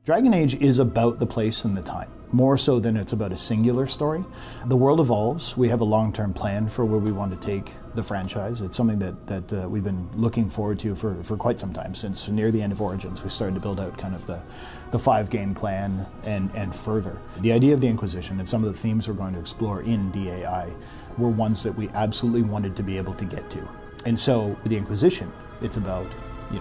Dragon Age is about the place and the time, more so than it's about a singular story. The world evolves. We have a long-term plan for where we want to take the franchise. It's something that we've been looking forward to for quite some time. Since near the end of Origins, we started to build out kind of the 5-game plan and further. The idea of the Inquisition and some of the themes we're going to explore in DAI were ones that we absolutely wanted to be able to get to. And so with the Inquisition, it's about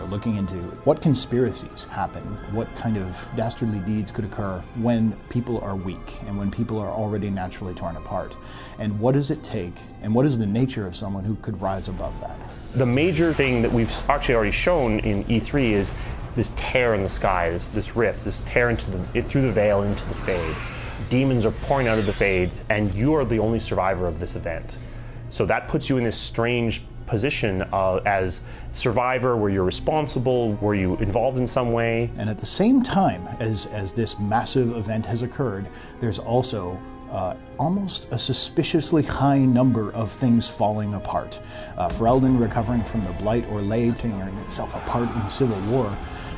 looking into what conspiracies happen, what kind of dastardly deeds could occur when people are weak and when people are already naturally torn apart. And what does it take, and what is the nature of someone who could rise above that? The major thing that we've actually already shown in E3 is this tear in the sky, this rift, this tear through the veil into the Fade. Demons are pouring out of the Fade, and you are the only survivor of this event. So that puts you in this strange position as survivor, where you're responsible, were you involved in some way? And at the same time as this massive event has occurred, there's also almost a suspiciously high number of things falling apart. Ferelden recovering from the Blight or Lay, tearing itself apart in civil war.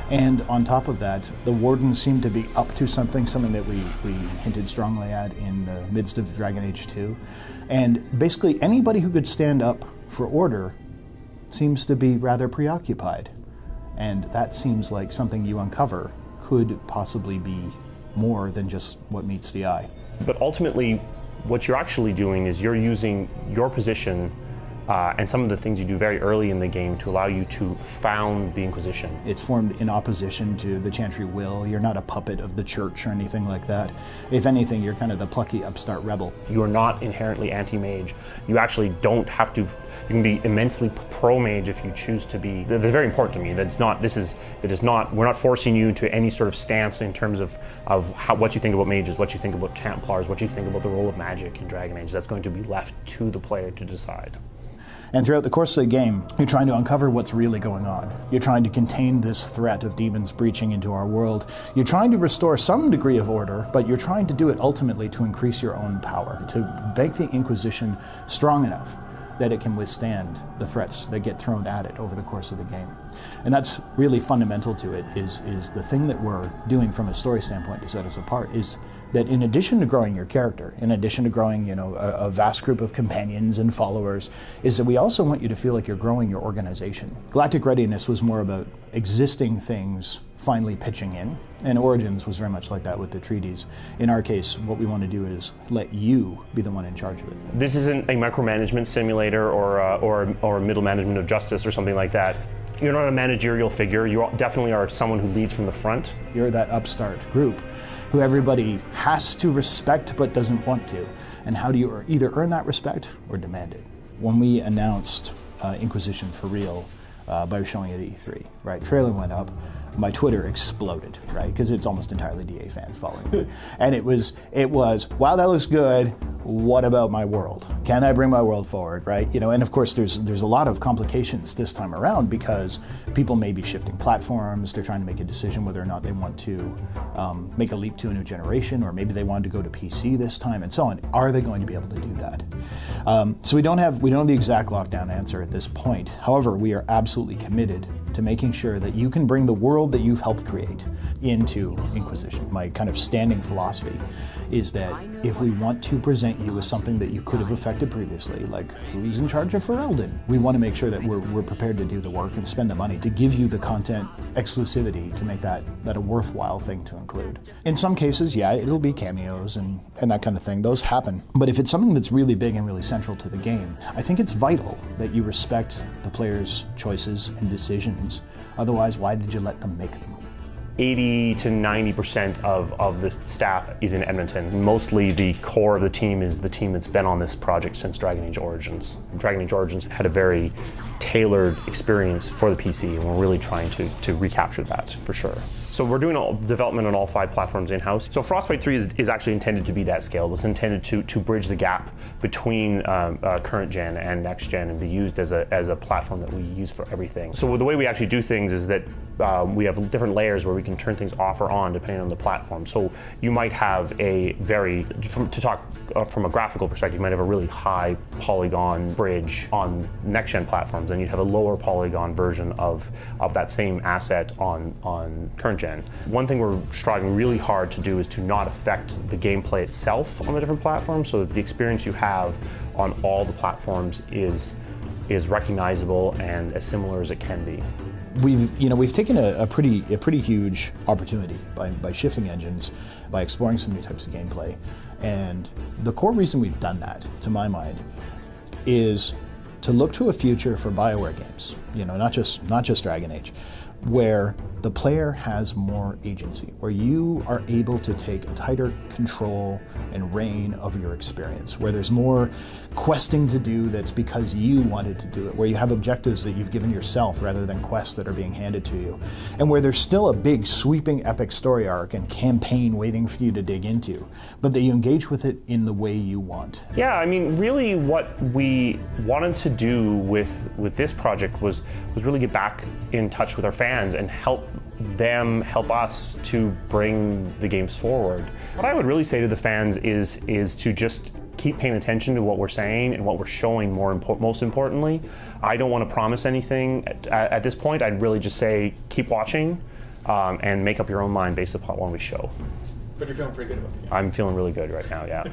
And on top of that, the Wardens seem to be up to something that we hinted strongly at in the midst of Dragon Age 2. And basically anybody who could stand up for order seems to be rather preoccupied. And that seems like something you uncover could possibly be more than just what meets the eye. But ultimately, what you're actually doing is you're using your position and some of the things you do very early in the game to allow you to found the Inquisition. It's formed in opposition to the Chantry Will. You're not a puppet of the church or anything like that. If anything, you're kind of the plucky upstart rebel. You are not inherently anti-mage. You actually don't have to, you can be immensely pro-mage if you choose to be. That's very important to me. We're not forcing you to any sort of stance in terms of what you think about mages, what you think about Templars, what you think about the role of magic in Dragon Age. That's going to be left to the player to decide. And throughout the course of the game, you're trying to uncover what's really going on. You're trying to contain this threat of demons breaching into our world. You're trying to restore some degree of order, but you're trying to do it ultimately to increase your own power, to make the Inquisition strong enough that it can withstand the threats that get thrown at it over the course of the game. And that's really fundamental to it, is the thing that we're doing from a story standpoint to set us apart, is that in addition to growing your character, in addition to growing a vast group of companions and followers, is that we also want you to feel like you're growing your organization. Galactic Readiness was more about existing things finally pitching in, and Origins was very much like that with the treaties. In our case, what we want to do is let you be the one in charge of it. This isn't a micromanagement simulator or a middle management of justice or something like that. You're not a managerial figure. You definitely are someone who leads from the front. You're that upstart group who everybody has to respect but doesn't want to. And how do you either earn that respect or demand it? When we announced Inquisition for real by showing it at E3, right? Trailer went up, my Twitter exploded, right? Because it's almost entirely DA fans following me. And it was, wow, that looks good. What about my world? Can I bring my world forward, right? And of course there's a lot of complications this time around, because people may be shifting platforms. They're trying to make a decision whether or not they want to make a leap to a new generation, or maybe they want to go to PC this time, and so on. Are they going to be able to do that? So we don't have the exact lockdown answer at this point. However, we are absolutely committed to making sure that you can bring the world that you've helped create into Inquisition. My kind of standing philosophy is that if we want to present you as something that you could have affected previously, like who's in charge of Ferelden, we want to make sure that we're prepared to do the work and spend the money to give you the content exclusivity to make that a worthwhile thing to include. In some cases, yeah, it'll be cameos and that kind of thing. Those happen. But if it's something that's really big and really central to the game, I think it's vital that you respect the player's choices and decisions. Otherwise, why did you let them make them? 80 to 90% of the staff is in Edmonton. Mostly the core of the team is the team that's been on this project since Dragon Age Origins. Dragon Age Origins had a very tailored experience for the PC, and we're really trying to recapture that for sure. So we're doing all development on all 5 platforms in-house. So Frostbite 3 is actually intended to be that scalable. It's intended to bridge the gap between current gen and next gen, and be used as a platform that we use for everything. So the way we actually do things is that we have different layers where we can turn things off or on depending on the platform. So you might have from a graphical perspective, you might have a really high polygon bridge on next gen platforms, and you'd have a lower polygon version of that same asset on current gen. One thing we're striving really hard to do is to not affect the gameplay itself on the different platforms, so that the experience you have on all the platforms is recognizable and as similar as it can be. We've taken a pretty huge opportunity by shifting engines, by exploring some new types of gameplay, and the core reason we've done that, to my mind, is to look to a future for BioWare games. Not just Dragon Age, where the player has more agency, where you are able to take a tighter control and reign of your experience, where there's more questing to do that's because you wanted to do it, where you have objectives that you've given yourself rather than quests that are being handed to you, and where there's still a big sweeping epic story arc and campaign waiting for you to dig into, but that you engage with it in the way you want. Yeah, I mean, really what we wanted to do with this project was really get back in touch with our fans and help them help us to bring the games forward. What I would really say to the fans is to just keep paying attention to what we're saying and what we're showing most importantly. I don't want to promise anything at this point. I'd really just say keep watching and make up your own mind based upon what we show. But you're feeling pretty good about it. I'm feeling really good right now, yeah.